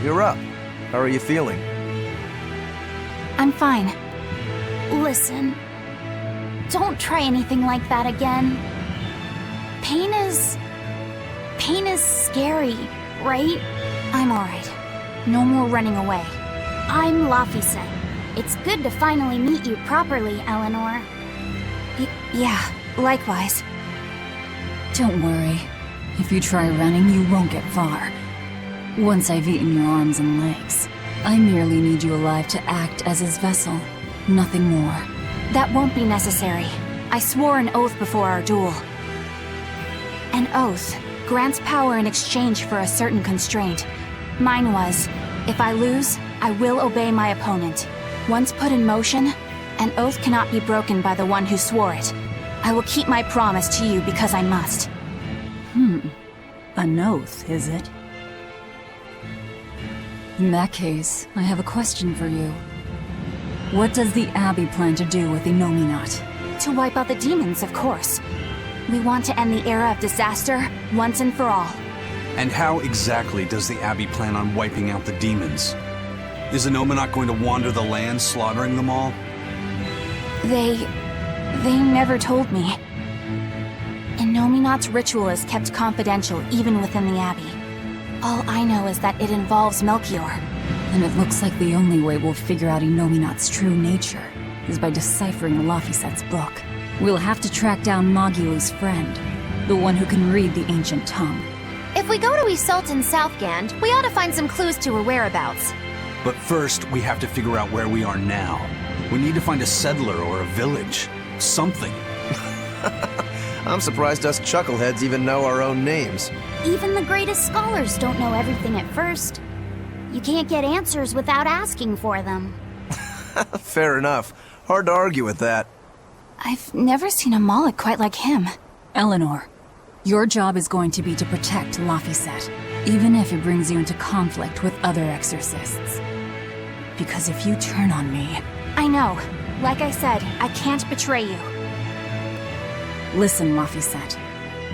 you're up. How are you feeling? I'm fine. Listen, don't try anything like that again. Pain is scary, right? I'm alright. No more running away. I'm Laphicet. It's good to finally meet you properly, Eleanor. Yeah, likewise. Don't worry. If you try running, you won't get far. Once I've eaten your arms and legs, I merely need you alive to act as his vessel. Nothing more. That won't be necessary. I swore an oath before our duel. An oath grants power in exchange for a certain constraint. Mine was, if I lose, I will obey my opponent. Once put in motion, an oath cannot be broken by the one who swore it. I will keep my promise to you because I must. An oath, is it? In that case, I have a question for you. What does the Abbey plan to do with Innominat? To wipe out the demons, of course. We want to end the era of disaster, once and for all. And how exactly does the Abbey plan on wiping out the demons? Is Innominat going to wander the land, slaughtering them all? They never told me. Innominat's ritual is kept confidential even within the Abbey. All I know is that it involves Melchior. And it looks like the only way we'll figure out Innominat's true nature is by deciphering Laphicet's book. We'll have to track down Magulu's friend, the one who can read the ancient tongue. If we go to Iseult in Southgand, we ought to find some clues to her whereabouts. But first, we have to figure out where we are now. We need to find a settler or a village. Something. I'm surprised us chuckleheads even know our own names. Even the greatest scholars don't know everything at first. You can't get answers without asking for them. Fair enough. Hard to argue with that. I've never seen a Malak quite like him. Eleanor, your job is going to be to protect Laphicet, even if it brings you into conflict with other Exorcists. Because if you turn on me... I know. Like I said, I can't betray you. Listen, Laphicet.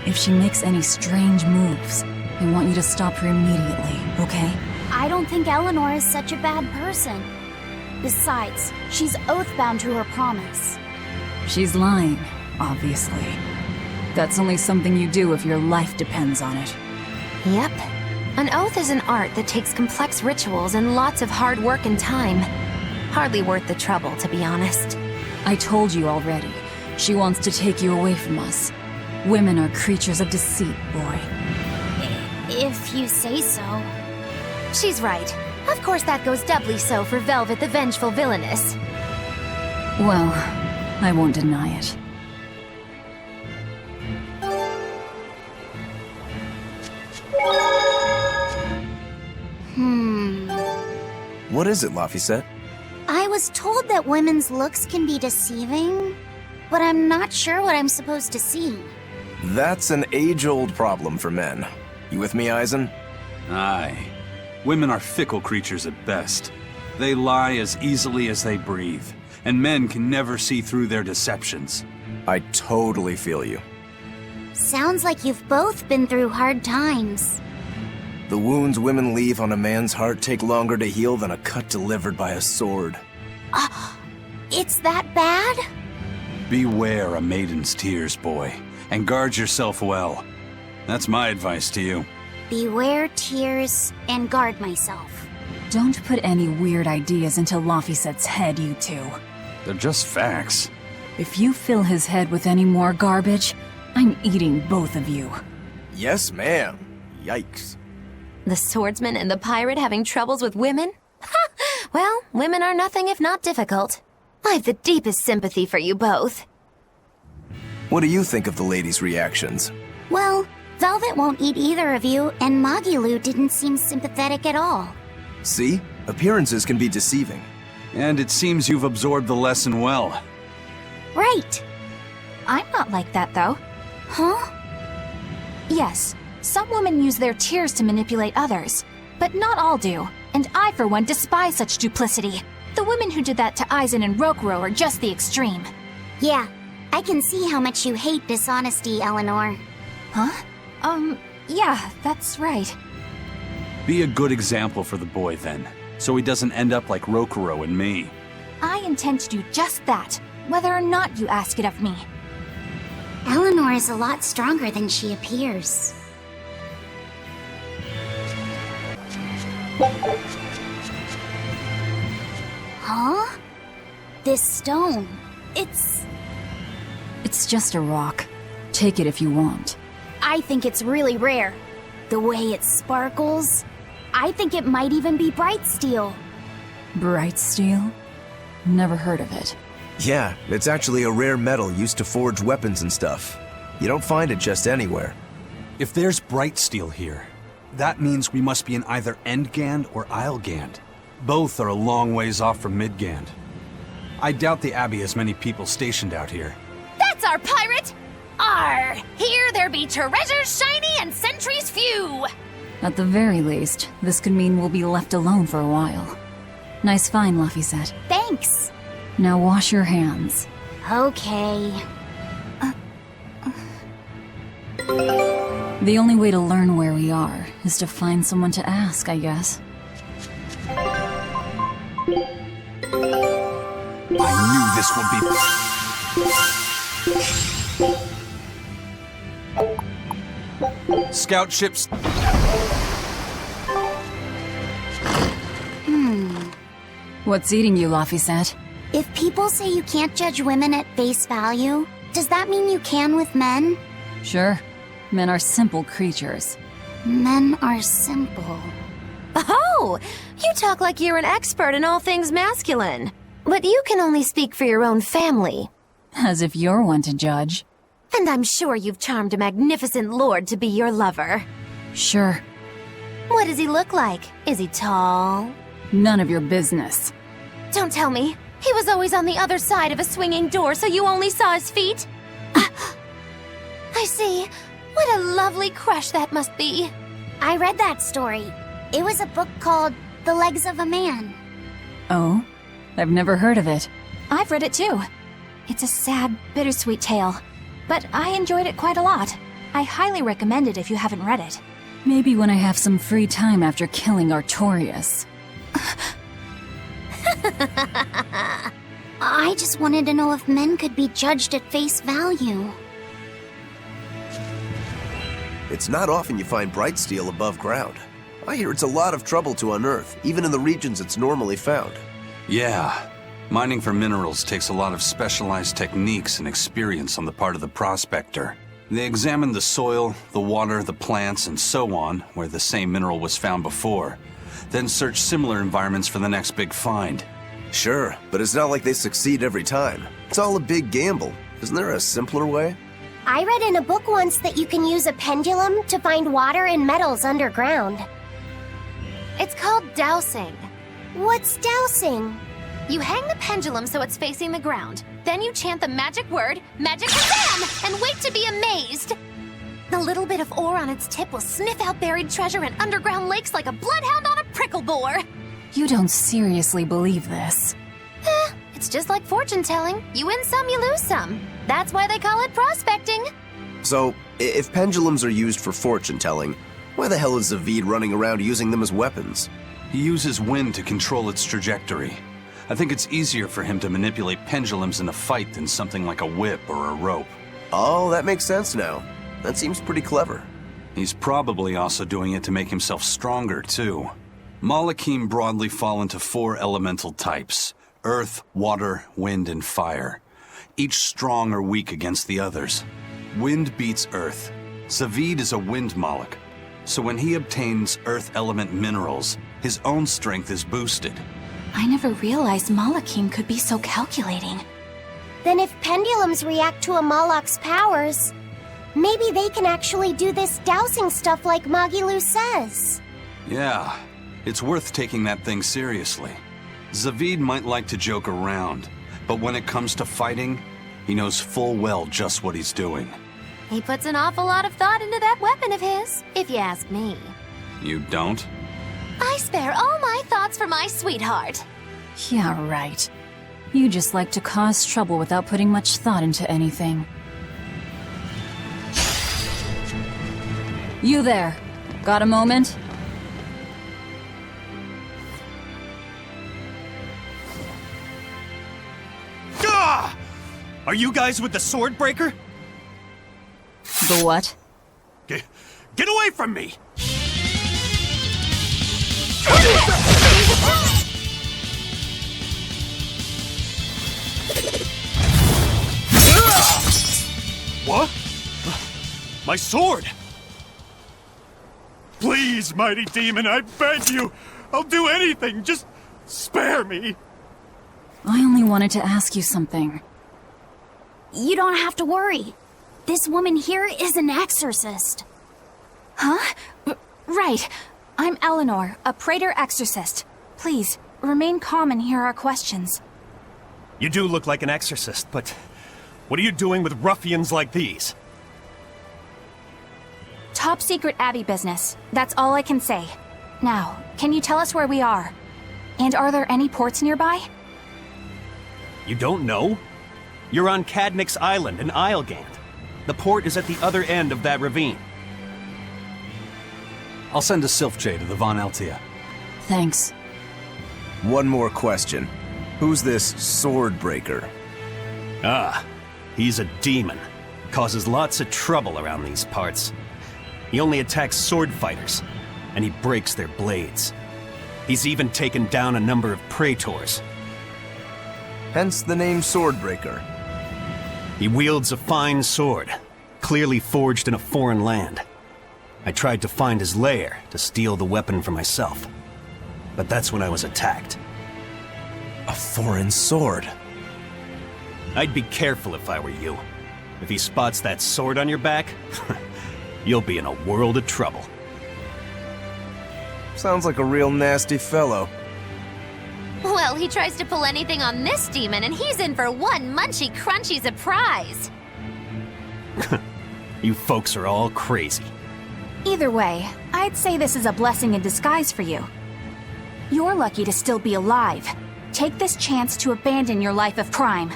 If she makes any strange moves, I want you to stop her immediately, okay? I don't think Eleanor is such a bad person. Besides, she's oath-bound to her promise. She's lying, obviously. That's only something you do if your life depends on it. Yep. An oath is an art that takes complex rituals and lots of hard work and time. Hardly worth the trouble, to be honest. I told you already. She wants to take you away from us. Women are creatures of deceit, boy. If you say so. She's right. Of course that goes doubly so for Velvet the Vengeful Villainess. Well, I won't deny it. What is it, Laphicet? I was told that women's looks can be deceiving, but I'm not sure what I'm supposed to see. That's an age-old problem for men. You with me, Eisen? Aye. Women are fickle creatures at best. They lie as easily as they breathe, and men can never see through their deceptions. I totally feel you. Sounds like you've both been through hard times. The wounds women leave on a man's heart take longer to heal than a cut delivered by a sword. It's that bad? Beware a maiden's tears, boy, and guard yourself well. That's my advice to you. Beware tears and guard myself. Don't put any weird ideas into Laphicet's head, you two. They're just facts. If you fill his head with any more garbage, I'm eating both of you. Yes, ma'am. Yikes. The swordsman and the pirate having troubles with women? Ha! Well, women are nothing if not difficult. I've the deepest sympathy for you both. What do you think of the ladies' reactions? Well, Velvet won't eat either of you, and Magulu didn't seem sympathetic at all. See? Appearances can be deceiving. And it seems you've absorbed the lesson well. Right. I'm not like that, though. Huh? Yes, some women use their tears to manipulate others, but not all do, and I, for one, despise such duplicity. The women who did that to Eisen and Rokuro are just the extreme. Yeah, I can see how much you hate dishonesty, Eleanor. Huh? Yeah, that's right. Be a good example for the boy then, so he doesn't end up like Rokuro and me. I intend to do just that, whether or not you ask it of me. Eleanor is a lot stronger than she appears. Huh? This stone, it's just a rock. Take it if you want. I think it's really rare. The way it sparkles. I think it might even be bright steel. Bright steel? Never heard of it. Yeah, it's actually a rare metal used to forge weapons and stuff. You don't find it just anywhere. If there's bright steel here, that means we must be in either Endgand or Islegand. Both are a long ways off from Midgand. I doubt the Abbey has many people stationed out here. That's our pirate! Arr! Here there be treasures shiny and sentries few! At the very least, this could mean we'll be left alone for a while. Nice find, Laphicet. Thanks. Now wash your hands. Okay. The only way to learn where we are is to find someone to ask, I guess. I knew this would be... Scout ships... What's eating you, Laphicet? If people say you can't judge women at face value, does that mean you can with men? Sure. Men are simple creatures. Men are simple. Oh! You talk like you're an expert in all things masculine. But you can only speak for your own family. As if you're one to judge. And I'm sure you've charmed a magnificent lord to be your lover. Sure. What does he look like? Is he tall? None of your business. Don't tell me. He was always on the other side of a swinging door, so you only saw his feet? I see. What a lovely crush that must be. I read that story. It was a book called The Legs of a Man. Oh? I've never heard of it. I've read it too. It's a sad, bittersweet tale, but I enjoyed it quite a lot. I highly recommend it if you haven't read it. Maybe when I have some free time after killing Artorias. I just wanted to know if men could be judged at face value. It's not often you find bright steel above ground. I hear it's a lot of trouble to unearth, even in the regions it's normally found. Yeah. Mining for minerals takes a lot of specialized techniques and experience on the part of the prospector. They examine the soil, the water, the plants, and so on, where the same mineral was found before. Then search similar environments for the next big find. Sure, but it's not like they succeed every time. It's all a big gamble. Isn't there a simpler way? I read in a book once that you can use a pendulum to find water and metals underground. It's called dowsing. What's dowsing? You hang the pendulum so it's facing the ground. Then you chant the magic word, Magic Kazam, and wait to be amazed. The little bit of ore on its tip will sniff out buried treasure in underground lakes like a bloodhound on a prickle boar. You don't seriously believe this. It's just like fortune telling. You win some, you lose some. That's why they call it prospecting. So, if pendulums are used for fortune telling, why the hell is Zavid running around using them as weapons? He uses wind to control its trajectory. I think it's easier for him to manipulate pendulums in a fight than something like a whip or a rope. Oh, that makes sense now. That seems pretty clever. He's probably also doing it to make himself stronger, too. Malakim broadly fall into 4 elemental types: earth, water, wind, and fire. Each strong or weak against the others. Wind beats earth. Zavid is a wind Malak, so when he obtains earth element minerals, his own strength is boosted. I never realized Malakim could be so calculating. Then if pendulums react to a Malak's powers, maybe they can actually do this dowsing stuff like Magilu says. Yeah, it's worth taking that thing seriously. Zavid might like to joke around, but when it comes to fighting, he knows full well just what he's doing. He puts an awful lot of thought into that weapon of his, if you ask me. You don't? I spare all my thoughts for my sweetheart. Yeah, right. You just like to cause trouble without putting much thought into anything. You there. Got a moment? Are you guys with the Swordbreaker? The what? Get away from me! What? My sword! Please, mighty demon, I beg you! I'll do anything, just spare me! I only wanted to ask you something. You don't have to worry. This woman here is an exorcist. Huh? Right. I'm Eleanor, a Praetor Exorcist. Please, remain calm and hear our questions. You do look like an exorcist, but what are you doing with ruffians like these? Top secret Abbey business. That's all I can say. Now, can you tell us where we are? And are there any ports nearby? You don't know? You're on Cadnix Island in Islegand. The port is at the other end of that ravine. I'll send a Sylph-J to the Von Eltia. Thanks. One more question. Who's this Swordbreaker? Ah, he's a demon. Causes lots of trouble around these parts. He only attacks sword fighters, and he breaks their blades. He's even taken down a number of praetors. Hence the name Swordbreaker. He wields a fine sword, clearly forged in a foreign land. I tried to find his lair to steal the weapon for myself, but that's when I was attacked. A foreign sword. I'd be careful if I were you. If he spots that sword on your back, you'll be in a world of trouble. Sounds like a real nasty fellow. Well, he tries to pull anything on this demon, and he's in for one munchy crunchy surprise. You folks are all crazy. Either way, I'd say this is a blessing in disguise for you. You're lucky to still be alive. Take this chance to abandon your life of crime.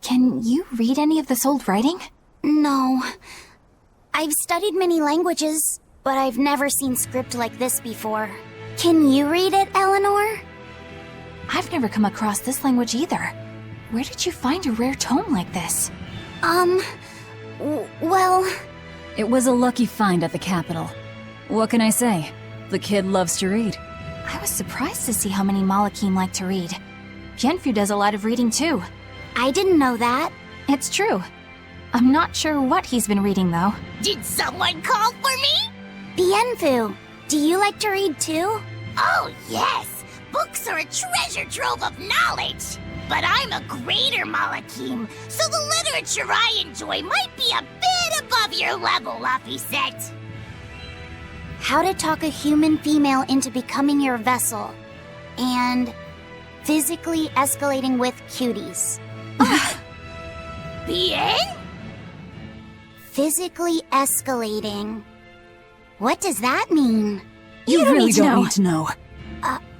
Can you read any of this old writing? No. I've studied many languages, but I've never seen script like this before. Can you read it, Eleanor? I've never come across this language either. Where did you find a rare tome like this? Well... It was a lucky find at the capital. What can I say? The kid loves to read. I was surprised to see how many Malakim like to read. Bienfu does a lot of reading too. I didn't know that. It's true. I'm not sure what he's been reading though. Did someone call for me? Bienfu, do you like to read too? Oh, yes. Books are a treasure trove of knowledge. But I'm a greater Malakim, so the literature I enjoy might be a bit above your level, Laphicet. How to talk a human female into becoming your vessel. And physically escalating with cuties. Bien? Physically escalating. What does that mean? You really don't need to know.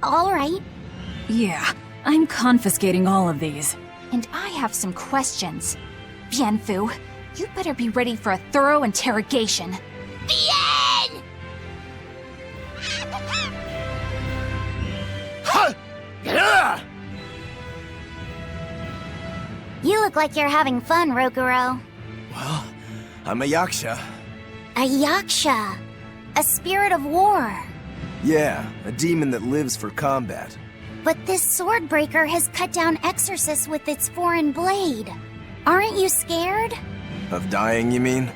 Alright. Yeah, I'm confiscating all of these. And I have some questions. Bienfu, you better be ready for a thorough interrogation. Bien! You look like you're having fun, Roguro. Well, I'm a Yaksha. A Yaksha. A spirit of war. Yeah, a demon that lives for combat. But this Swordbreaker has cut down Exorcists with its foreign blade. Aren't you scared? Of dying, you mean?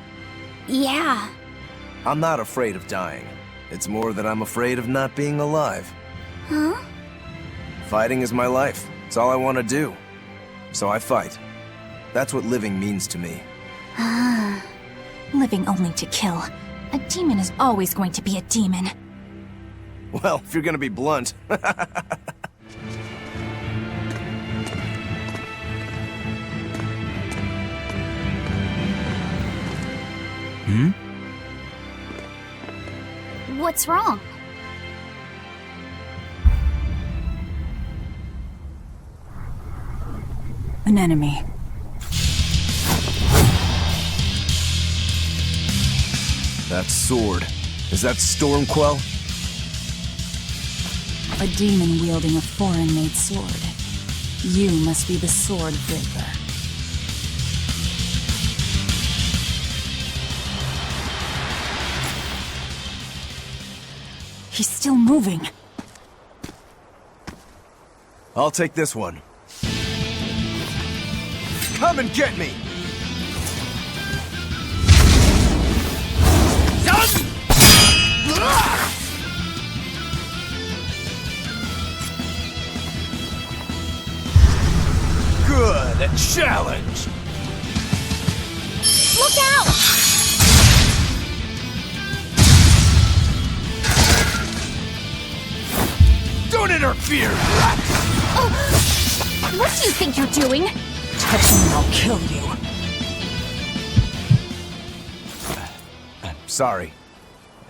Yeah. I'm not afraid of dying. It's more that I'm afraid of not being alive. Huh? Fighting is my life. It's all I want to do. So I fight. That's what living means to me. Living only to kill. A demon is always going to be a demon. Well, if you're gonna be blunt. What's wrong? An enemy. That sword. Is that Stormquell? A demon wielding a foreign-made sword. You must be the Swordbreaker. He's still moving. I'll take this one. Come and get me! Good, a challenge! Look out! Don't interfere, rat! What do you think you're doing? Touch him and I'll kill you. Sorry.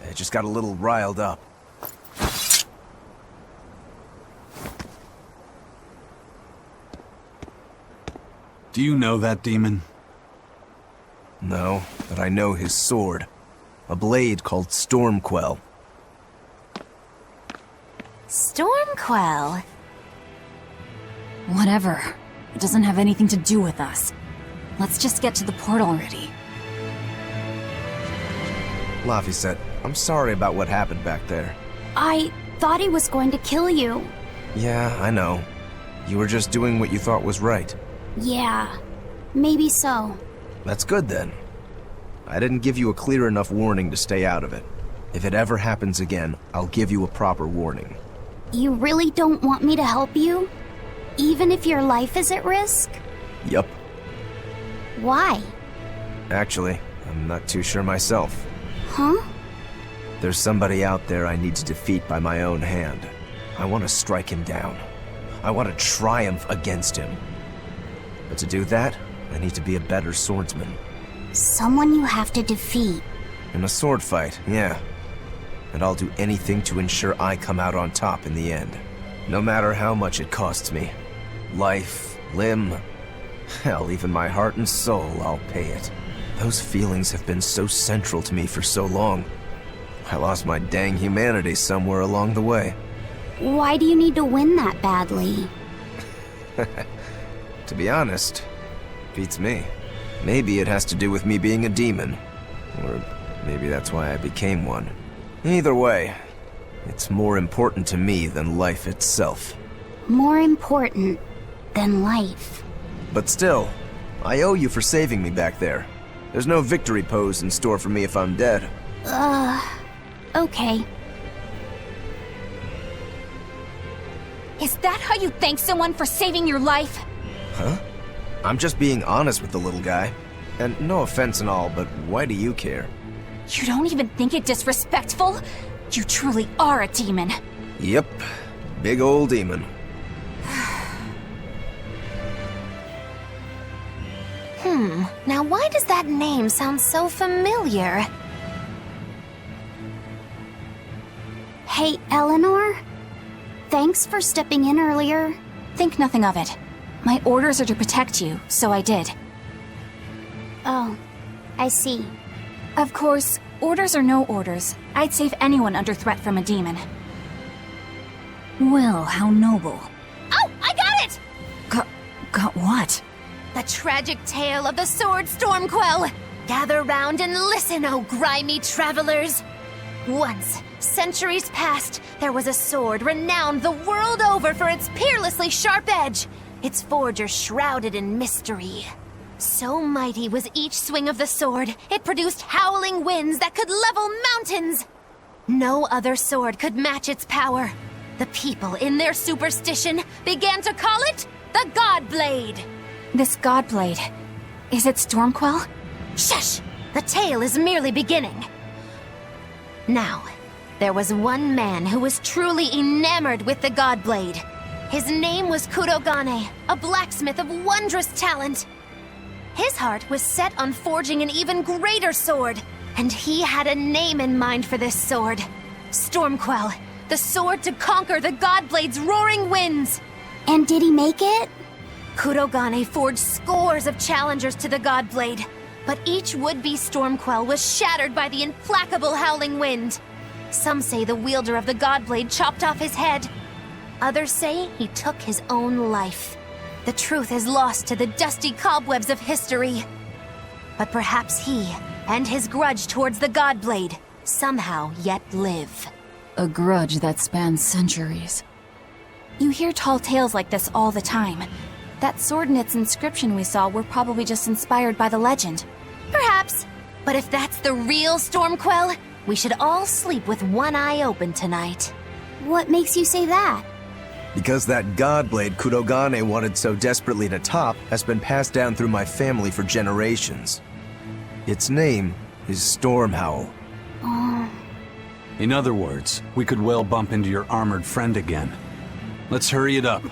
I just got a little riled up. Do you know that demon? No, but I know his sword. A blade called Stormquell. Stormquell? Whatever. It doesn't have anything to do with us. Let's just get to the port already. Laphicet, I'm sorry about what happened back there. I thought he was going to kill you. Yeah, I know. You were just doing what you thought was right. Yeah, maybe so. That's good then. I didn't give you a clear enough warning to stay out of it. If it ever happens again, I'll give you a proper warning. You really don't want me to help you? Even if your life is at risk? Yup. Why? Actually, I'm not too sure myself. Huh? There's somebody out there I need to defeat by my own hand. I want to strike him down. I want to triumph against him. But to do that, I need to be a better swordsman. Someone you have to defeat. In a sword fight, yeah. And I'll do anything to ensure I come out on top in the end. No matter how much it costs me. Life, limb, hell, even my heart and soul, I'll pay it. Those feelings have been so central to me for so long. I lost my dang humanity somewhere along the way. Why do you need to win that badly? To be honest, beats me. Maybe it has to do with me being a demon. Or maybe that's why I became one. Either way, it's more important to me than life itself. More important than life. But still, I owe you for saving me back there. There's no victory pose in store for me if I'm dead. Okay. Is that how you thank someone for saving your life? Huh? I'm just being honest with the little guy. And no offense and all, but why do you care? You don't even think it disrespectful? You truly are a demon. Yep. Big old demon. Now why does that name sound so familiar? Hey, Eleanor? Thanks for stepping in earlier. Think nothing of it. My orders are to protect you, so I did. Oh, I see. Of course, orders or no orders, I'd save anyone under threat from a demon. Well, how noble. Oh, I got it! Got what? The tragic tale of the sword Stormquell. Gather round and listen, oh grimy travelers. Once, centuries past, there was a sword renowned the world over for its peerlessly sharp edge, its forger shrouded in mystery. So mighty was each swing of the sword, it produced howling winds that could level mountains. No other sword could match its power. The people, in their superstition, began to call it the Godblade. This Godblade, is it Stormquell? Shush! The tale is merely beginning. Now, there was one man who was truly enamored with the Godblade. His name was Kurogane, a blacksmith of wondrous talent. His heart was set on forging an even greater sword, and he had a name in mind for this sword. Stormquell, the sword to conquer the Godblade's roaring winds. And did he make it? Kurogane forged scores of challengers to the Godblade, but each would-be Stormquell was shattered by the implacable howling wind. Some say the wielder of the Godblade chopped off his head. Others say he took his own life. The truth is lost to the dusty cobwebs of history. But perhaps he, and his grudge towards the Godblade, somehow yet live. A grudge that spans centuries. You hear tall tales like this all the time. That sword and its inscription we saw were probably just inspired by the legend. Perhaps. But if that's the real Stormquell, we should all sleep with one eye open tonight. What makes you say that? Because that Godblade Kurogane wanted so desperately to top has been passed down through my family for generations. Its name is Stormhowl. In other words, we could well bump into your armored friend again. Let's hurry it up.